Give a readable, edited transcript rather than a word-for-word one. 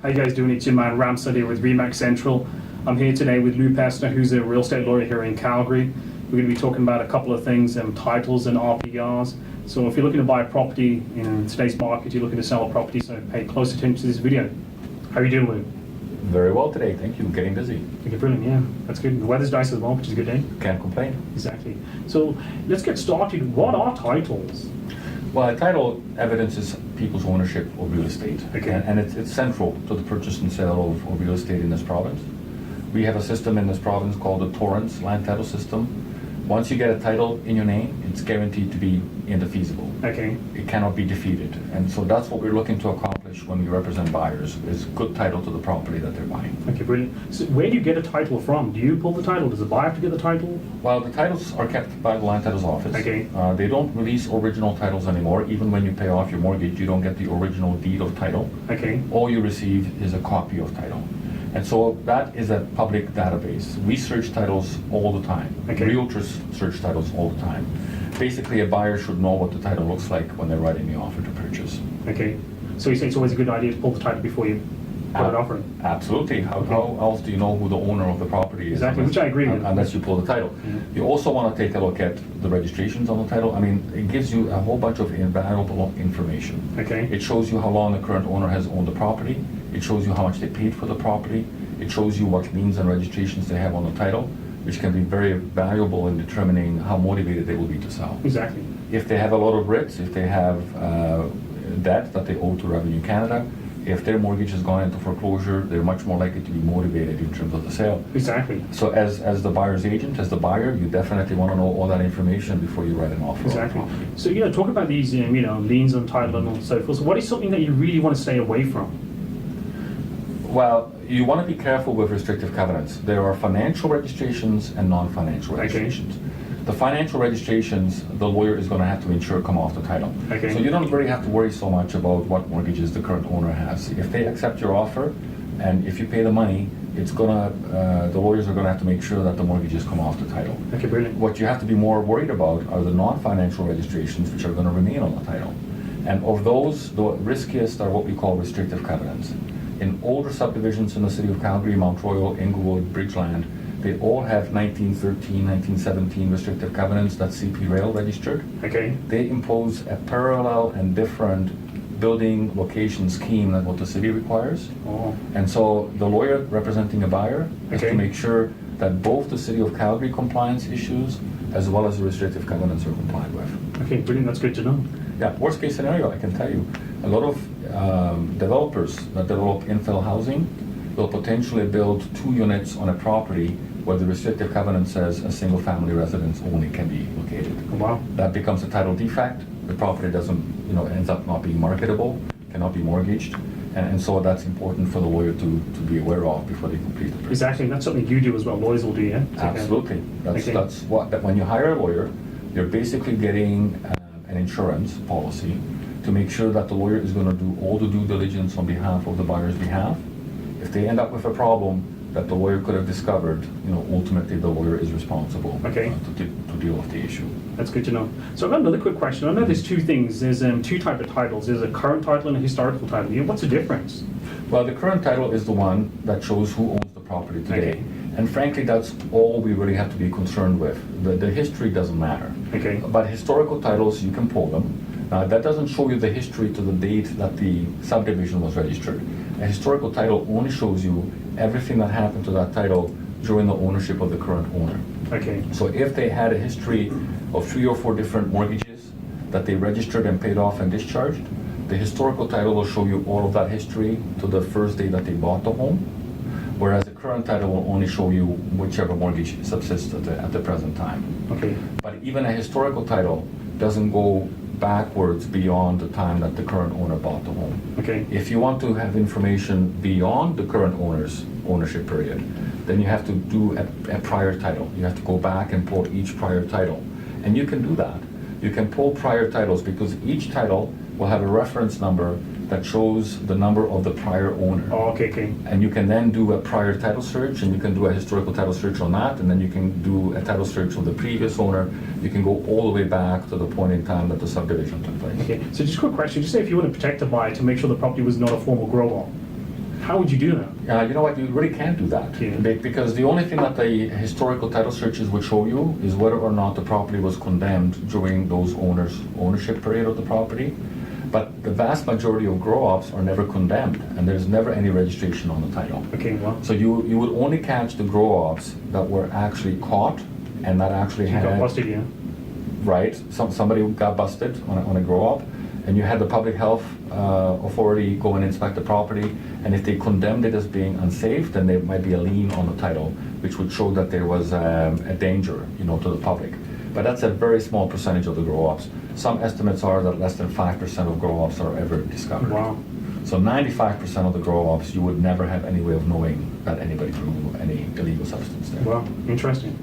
How you guys doing? It's your man Ramsad here with Remax Central. I'm here today with Lou Pesta, who's a real estate lawyer here in Calgary. We're going to be talking about a couple of things, titles and RPRs. So if you're looking to buy a property in today's market, you're looking to sell a property, so pay close attention to this video. How are you doing, Lou? Very well today, thank you. Getting busy. Okay, brilliant, yeah. That's good. The weather's nice as well, which is a good day. Can't complain. Exactly. So let's get started. What are titles? Well, a title evidences people's ownership of real estate. Okay. And it's central to the purchase and sale of real estate in this province. We have a system in this province called the Torrance land title system. Once you get a title in your name, it's guaranteed to be indefeasible. Okay. It cannot be defeated. And so that's what we're looking to accomplish when we represent buyers, is good title to the property that they're buying. Okay, brilliant. So where do you get a title from? Do you pull the title? Does the buyer have to get the title? Well, the titles are kept by the land titles office. Okay. They don't release original titles anymore. Even when you pay off your mortgage, you don't get the original deed of title. Okay. All you receive is a copy of title. And so that is a public database. We search titles all the time. Okay. Realtors search titles all the time. Basically, a buyer should know what the title looks like when they're writing the offer to purchase. Okay. So you say it's always a good idea to pull the title before you put an offer in? Absolutely. How else do you know who the owner of the property is? Exactly, which I agree with. Unless you pull the title. Mm-hmm. You also want to take a look at the registrations on the title. I mean, it gives you a whole bunch of invaluable information. Okay. It shows you how long the current owner has owned the property. It shows you how much they paid for the property. It shows you what liens and registrations they have on the title, which can be very valuable in determining how motivated they will be to sell. Exactly. If they have a lot of writs, if they have debt that they owe to Revenue Canada, if their mortgage has gone into foreclosure, they're much more likely to be motivated in terms of the sale. Exactly. So as the buyer's agent, as the buyer, you definitely want to know all that information before you write an offer. Exactly. So, talk about these, liens on title and so forth. So what is something that you really want to stay away from? Well, you want to be careful with restrictive covenants. There are financial registrations and non-financial registrations. Okay. The financial registrations, the lawyer is going to have to ensure come off the title. Okay. So you don't really have to worry so much about what mortgages the current owner has. If they accept your offer, and if you pay the money, it's gonna the lawyers are going to have to make sure that the mortgages come off the title. Okay, brilliant. What you have to be more worried about are the non-financial registrations, which are going to remain on the title. And of those, the riskiest are what we call restrictive covenants. In older subdivisions in the city of Calgary, Mount Royal, Inglewood, Bridgeland, they all have 1913, 1917 restrictive covenants that's CP Rail registered. Okay. They impose a parallel and different building location scheme than what the city requires. Oh. And so the lawyer representing a buyer has Okay. to make sure that both the city of Calgary compliance issues as well as the restrictive covenants are complied with. Okay, brilliant. That's good to know. Yeah, worst case scenario, I can tell you, a lot of developers that develop infill housing will potentially build 2 units on a property where the restrictive covenant says a single family residence only can be located. Oh, wow. That becomes a title defect. The property doesn't, ends up not being marketable, cannot be mortgaged. And so that's important for the lawyer to be aware of before they complete the purchase. Exactly. That's something you do as well. Lawyers will do, yeah? Absolutely. Okay. That's what, when you hire a lawyer, you're basically getting an insurance policy to make sure that the lawyer is going to do all the due diligence on behalf of the buyer's behalf. If they end up with a problem that the lawyer could have discovered, ultimately the lawyer is responsible Okay. to deal with the issue. That's good to know. So I've got another quick question. I know there's 2 things. There's 2 types of titles. There's a current title and a historical title. What's the difference? Well, the current title is the one that shows who owns the property today. Okay. And frankly, that's all we really have to be concerned with. The history doesn't matter. Okay. But historical titles, you can pull them. That doesn't show you the history to the date that the subdivision was registered. A historical title only shows you everything that happened to that title during the ownership of the current owner. Okay. So if they had a history of 3 or 4 different mortgages that they registered and paid off and discharged, the historical title will show you all of that history to the first day that they bought the home, whereas the current title will only show you whichever mortgage subsists at the present time. Okay. But even a historical title doesn't go backwards beyond the time that the current owner bought the home. Okay. If you want to have information beyond the current owner's ownership period, then you have to do a prior title. You have to go back and pull each prior title. And you can do that. You can pull prior titles because each title will have a reference number that shows the number of the prior owner. Oh, okay. And you can then do a prior title search, and you can do a historical title search on that, and then you can do a title search of the previous owner. You can go all the way back to the point in time that the subdivision took place. Okay, so just a quick question. Just say if you want to protect a buyer to make sure the property was not a formal grow-on, How would you do that? You know what, you really can't do that. Yeah. Because the only thing that the historical title searches would show you is whether or not the property was condemned during those owners' ownership period of the property. But the vast majority of grow-ups are never condemned, and there's never any registration on the title. Okay, well, So you would only catch the grow-ups that were actually caught and that actually you had... got busted, yeah. Right, somebody got busted on a grow-up, and you had the public health authority go and inspect the property, and if they condemned it as being unsafe, then there might be a lien on the title, which would show that there was a danger, to the public. But that's a very small percentage of the grow-ups. Some estimates are that less than 5% of grow-ups are ever discovered. Wow. So 95% of the grow-ups, you would never have any way of knowing that anybody grew any illegal substance there. Wow, interesting.